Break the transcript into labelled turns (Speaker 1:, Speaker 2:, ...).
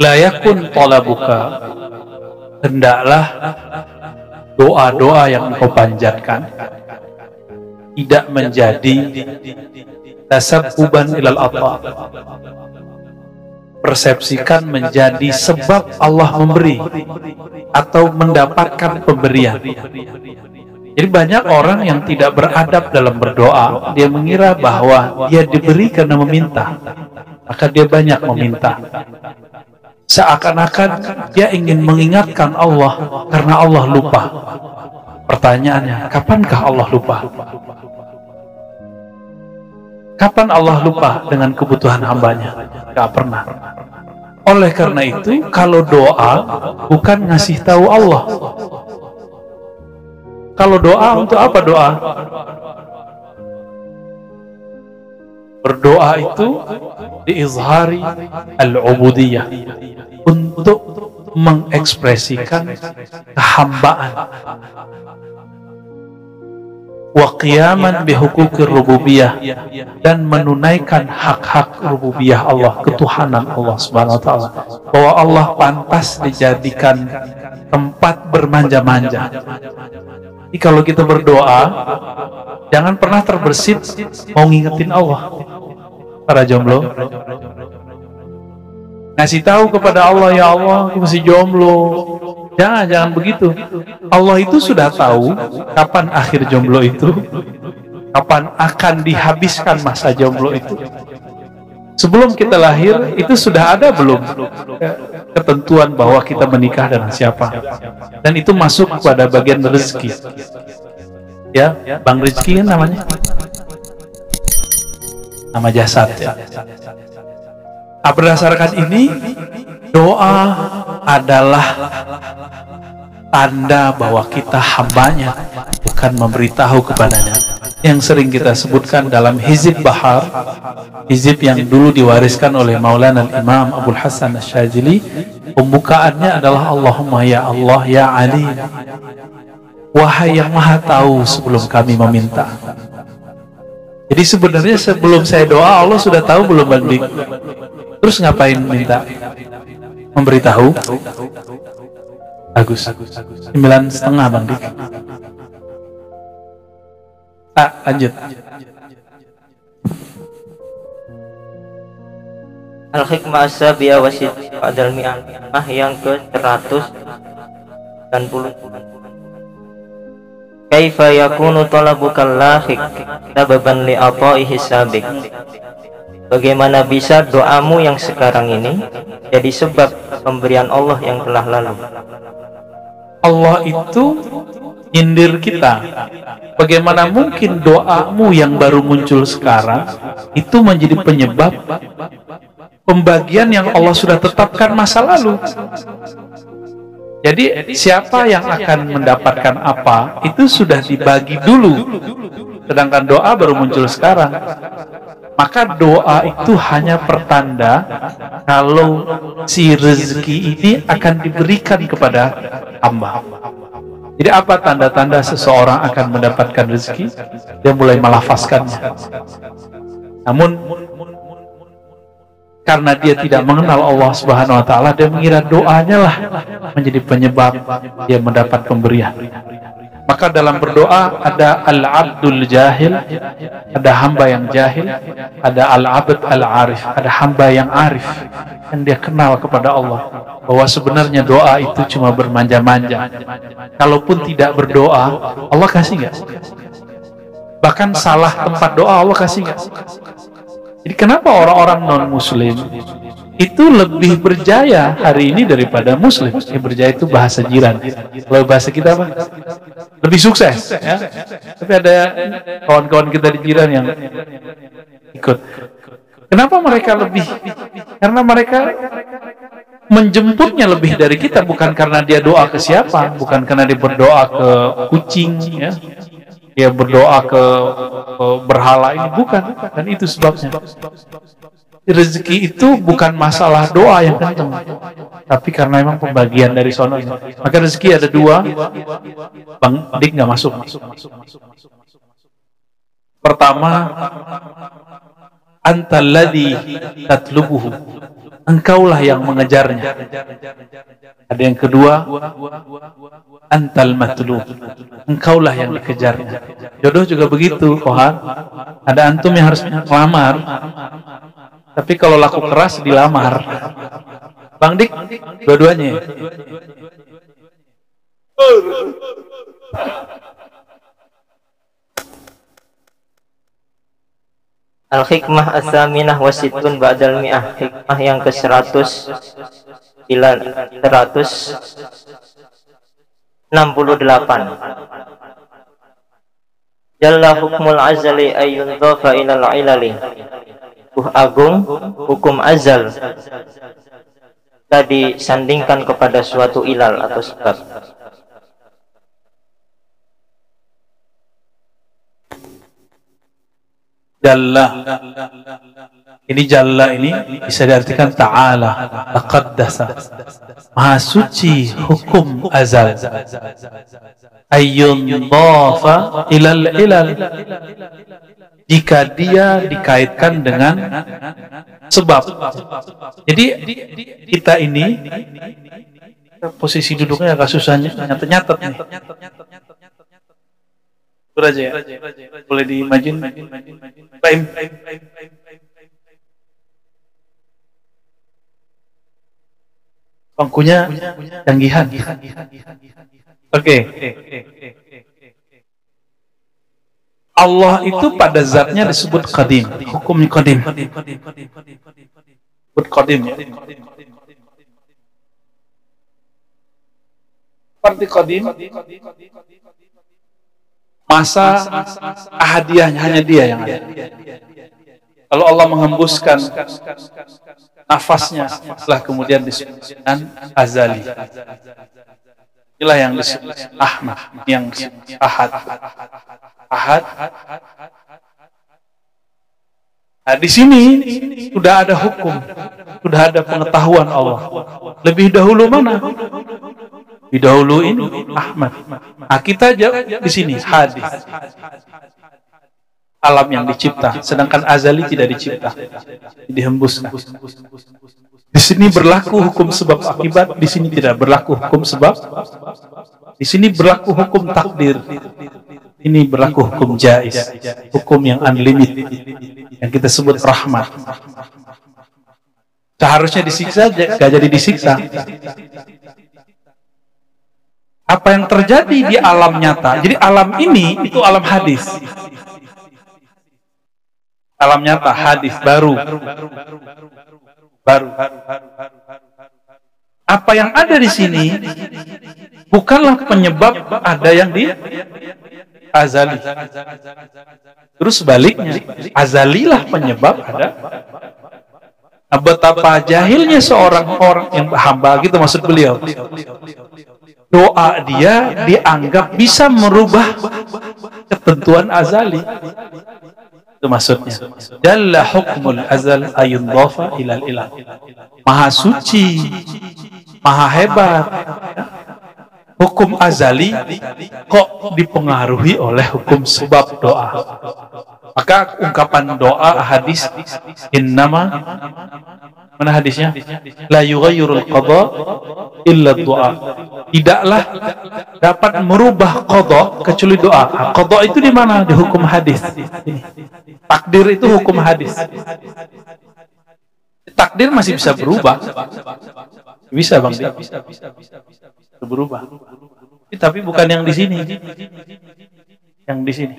Speaker 1: la yakun talabuka, hendaklah doa-doa yang engkau panjatkan tidak menjadi tasabbuban ilal ata, persepsikan menjadi sebab Allah memberi atau mendapatkan pemberian. Jadi banyak orang yang tidak beradab dalam berdoa, dia mengira bahwa dia diberi karena meminta, maka dia banyak meminta. Seakan-akan dia ingin mengingatkan Allah karena Allah lupa. Pertanyaannya, kapankah Allah lupa? Kapan Allah lupa dengan kebutuhan hambanya? Gak pernah. Oleh karena itu, kalau doa bukan ngasih tahu Allah. Kalau doa untuk apa doa? Berdoa itu diizhari al-ubudiyah, untuk mengekspresikan kehambaan, wa qiyaman bihuquqir rububiyah, dan menunaikan hak-hak rububiyah Allah, ketuhanan Allah Subhanahu wa taala, bahwa Allah pantas dijadikan tempat bermanja-manja. Jadi kalau kita berdoa, jangan pernah terbersit mau ngingetin Allah. Para jomblo, ngasih tahu kepada Allah, ya Allah, aku masih jomblo. Jangan begitu. Allah itu sudah tahu kapan akhir jomblo itu, kapan akan dihabiskan masa jomblo itu. Sebelum kita lahir, itu sudah ada belum ketentuan bahwa kita menikah dengan siapa? Dan itu masuk pada bagian rezeki. Ya, Bang Rizki kan namanya? Nama jasad ya. Nah, berdasarkan ini, doa adalah tanda bahwa kita hambanya, bukan memberitahu kepadanya. Yang sering kita sebutkan dalam Hizib Bahar, hizib yang dulu diwariskan oleh Maulana Imam Abdul Hasan Asy-Syadzili, pembukaannya adalah Allahumma ya Allah ya Ali, wahai yang maha tahu sebelum kami meminta. Jadi sebenarnya sebelum saya doa, Allah sudah tahu belum Bang Dik? Terus ngapain minta? Memberitahu? Bagus. 9,5 Bang Dik. Lanjut.
Speaker 2: Al-Hikmah As-Sabiyah Wasid Adal Mi'ah yang ke-190. Kaifa yakunu talabukal lahiq sababan li'ata'ihi sabiq. Bagaimana bisa doamu yang sekarang ini jadi sebab pemberian Allah yang telah lalu?
Speaker 1: Allah itu nyindir kita. Bagaimana mungkin doamu yang baru muncul sekarang itu menjadi penyebab pembagian yang Allah sudah tetapkan masa lalu? Jadi siapa yang akan mendapatkan apa itu sudah dibagi dulu, sedangkan doa baru muncul sekarang. Maka doa itu hanya pertanda kalau si rezeki ini akan diberikan kepada hamba. Jadi apa tanda-tanda seseorang akan mendapatkan rezeki? Dia mulai melafazkannya. Namun karena dia tidak mengenal Allah Subhanahu wa taala, dia mengira doanya lah menjadi penyebab dia mendapat pemberian. Maka dalam berdoa ada al-abdul jahil, ada hamba yang jahil, ada al-abd al-arif, ada hamba yang arif, yang dia kenal kepada Allah, bahwa sebenarnya doa itu cuma bermanja-manja. Kalaupun tidak berdoa, Allah kasih nggak? Bahkan salah tempat doa, Allah kasih nggak? Jadi kenapa orang-orang non-muslim itu lebih berjaya hari ini daripada muslim? Yang berjaya itu bahasa jiran. Kalau bahasa kita apa? Lebih sukses. Ya? Tapi ada kawan-kawan kita di jiran yang ikut. Kenapa mereka lebih? Karena mereka menjemputnya lebih dari kita, bukan karena dia doa ke siapa, bukan karena dia berdoa ke kucing, ya. Dia berdoa ke berhala ini, bukan. Dan itu sebabnya. Rezeki itu bukan masalah doa yang kencang, tapi karena memang pembagian dari sono. Maka rezeki ada dua. Bang Dik nggak masuk. Pertama, antal ladzi tatlubuhu, engkaulah yang mengejarnya. Ada yang kedua, antal matlub, engkaulah yang dikejarnya. Jodoh juga begitu, Kohan. Ada antum yang harus melamar, tapi kalau laku keras dilamar. Bang Dik, dua-duanya.
Speaker 2: Al-hikmah as-saminah wasitun ba'dal mi'ah. Hikmah yang ke-100 bila 168. Jalla hukmul azali ayyun dhafa ilal ilali. Agung hukum azal tadi sandingkan kepada suatu ilal atau sebab.
Speaker 1: Jalla, ini Jalla ini bisa diartikan ta'ala, taqaddasa, maha suci hukum azal, ayyun dhafa ilal ilal, jika dia dikaitkan dengan sebab. Jadi kita ini posisi duduknya agak susah nyatet-nyatet nih. Udah aja ya, boleh dimajuin. Baim. Bangkunya canggihan. Oke. Allah itu pada zatnya disebut qadim, hukumnya qadim. Disebut qadim ya. Seperti qadim, masa ahadiyahnya hanya dia yang ada. Kalau Allah menghembuskan nafasnya, setelah kemudian disebut dengan azali. Inilah yang disebut Ahmad, yang ahad. Ahad. Nah, di sini sudah ada hukum, sudah ada pengetahuan Allah. Lebih dahulu mana? Lebih dahulu ini Ahmad. Nah, kita di sini hadis. Alam yang dicipta, sedangkan azali tidak dicipta, dihembuskan. Di sini berlaku hukum sebab akibat, di sini tidak berlaku hukum sebab. Di sini berlaku hukum takdir. Ini berlaku hukum jaiz, hukum yang unlimited, yang kita sebut rahmat. Seharusnya disiksa, gak jadi disiksa. Apa yang terjadi di alam nyata? Jadi alam ini itu alam hadis. Alam nyata, hadis baru. Apa yang ada di sini bukanlah penyebab ada yang di azali. Terus sebaliknya, azalilah penyebab ada. Betapa jahilnya seorang orang yang hamba, gitu maksud beliau. Doa dia dianggap bisa merubah ketentuan azali. Itu maksudnya. Jalla hukmul azal ayun dhafa ilal ilah. Maha suci, maha hebat. Hukum azali kok dipengaruhi oleh hukum sebab doa. Maka ungkapan doa hadis innama, mana hadisnya? La yughayyirul qada illa doa. Tidaklah dapat merubah qada kecuali doa. Qada itu di mana? Di hukum hadis. Takdir itu hukum hadis. Takdir masih bisa berubah. Bisa Bang. Berubah. Tapi bukan yang di sini. Yang di sini.